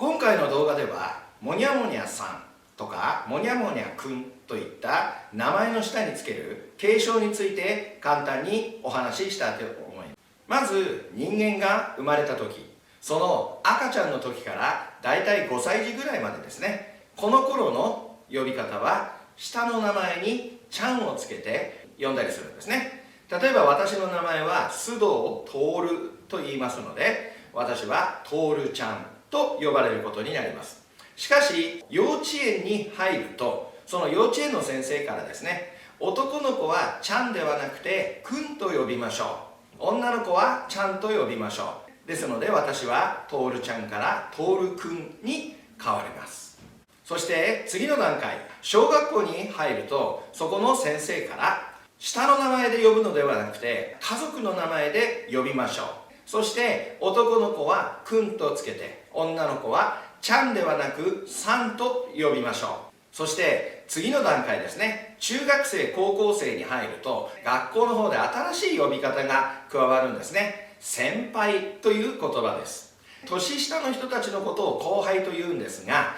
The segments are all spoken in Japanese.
今回の動画ではもにゃもにゃさんとかもにゃもにゃくんといった名前の下につける敬称について簡単にお話ししたいと思います。まず人間が生まれた時、その赤ちゃんの時からだいたい5歳児ぐらいまでですね、この頃の呼び方は下の名前にちゃんをつけて呼んだりするんですね。例えば私の名前は須藤徹と言いますので、私は徹ちゃんと呼ばれることになります。しかし幼稚園に入ると、その幼稚園の先生からですね、男の子はちゃんではなくてくんと呼びましょう、女の子はちゃんと呼びましょう。ですので私は徹ちゃんから徹くんに変わります。そして次の段階、小学校に入ると、そこの先生から下の名前で呼ぶのではなくて家族の名前で呼びましょう。そして男の子はくんとつけて、女の子はちゃんではなくさんと呼びましょう。そして次の段階ですね、中学生高校生に入ると学校の方で新しい呼び方が加わるんですね。先輩という言葉です。年下の人たちのことを後輩というんですが、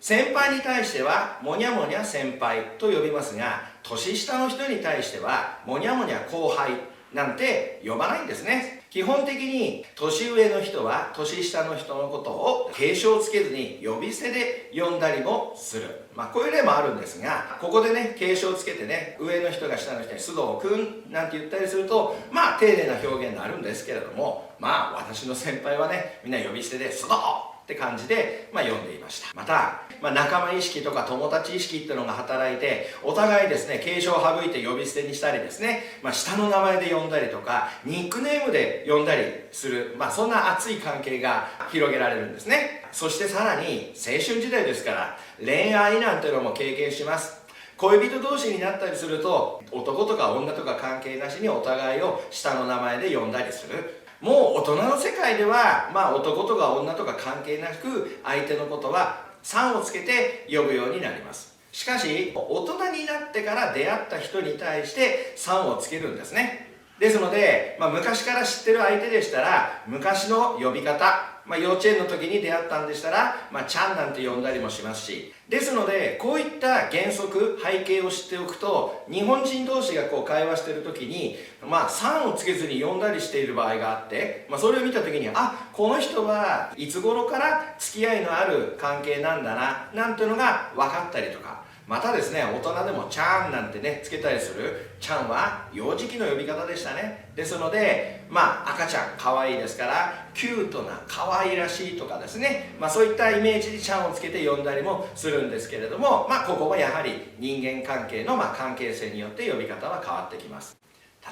先輩に対してはもにゃもにゃ先輩と呼びますが、年下の人に対してはもにゃもにゃ後輩なんて呼ばないんですね。基本的に年上の人は年下の人のことを敬称をつけずに呼び捨てで呼んだりもする。こういう例もあるんですが、ここでね、敬称をつけてね、上の人が下の人に須藤くんなんて言ったりすると、丁寧な表現になるんですけれども、私の先輩はね、みんな呼び捨てで須藤って感じで、呼んでいました。また、仲間意識とか友達意識っていうのが働いて、お互いですね、敬称を省いて呼び捨てにしたりですね、下の名前で呼んだりとか、ニックネームで呼んだりする、そんな熱い関係が広げられるんですね。そしてさらに、青春時代ですから、恋愛なんていうのも経験します。恋人同士になったりすると、男とか女とか関係なしにお互いを下の名前で呼んだりする。もう大人の世界では、男とか女とか関係なく相手のことはさんをつけて呼ぶようになります。しかし大人になってから出会った人に対してさんをつけるんですね。ですので、昔から知ってる相手でしたら昔の呼び方、幼稚園の時に出会ったんでしたら、ちゃんなんて呼んだりもしますし、ですのでこういった原則背景を知っておくと、日本人同士が会話している時にさんをつけずに呼んだりしている場合があって、それを見た時にこの人はいつ頃から付き合いのある関係なんだななんていうのが分かったりとか、またですね、大人でもちゃんなんてねつけたりする。ちゃんは幼児期の呼び方でしたね。ですので赤ちゃん可愛いですから、キュートな可愛らしいとかですね、そういったイメージでちゃんをつけて呼んだりもするんですけれども、ここもやはり人間関係の関係性によって呼び方は変わってきます。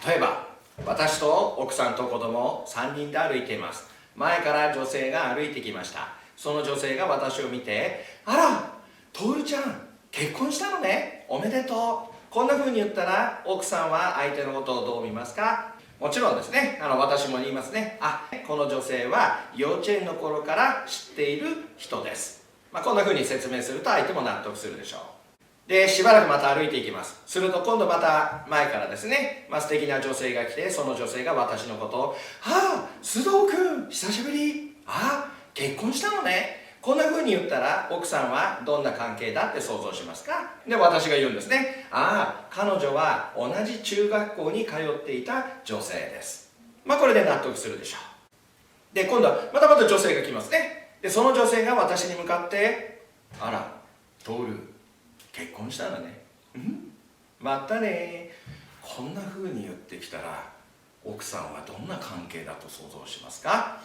例えば私と奥さんと子供3人で歩いています。前から女性が歩いてきました。その女性が私を見て、あら、徹ちゃん結婚したのね、おめでとう、こんな風に言ったら奥さんは相手のことをどう見ますか？もちろんですね、私も言いますね。この女性は幼稚園の頃から知っている人です。こんな風に説明すると相手も納得するでしょう。で、しばらくまた歩いていきます。すると今度また前からですね、素敵な女性が来て、その女性が私のことを、須藤君久しぶり、結婚したのね、こんな風に言ったら奥さんはどんな関係だって想像しますか？で、私が言うんですね。彼女は同じ中学校に通っていた女性です。これで納得するでしょう。で、今度はまた女性が来ますね。で、その女性が私に向かって、あら、徹、結婚したのね。またね。こんな風に言ってきたら奥さんはどんな関係だと想像しますか？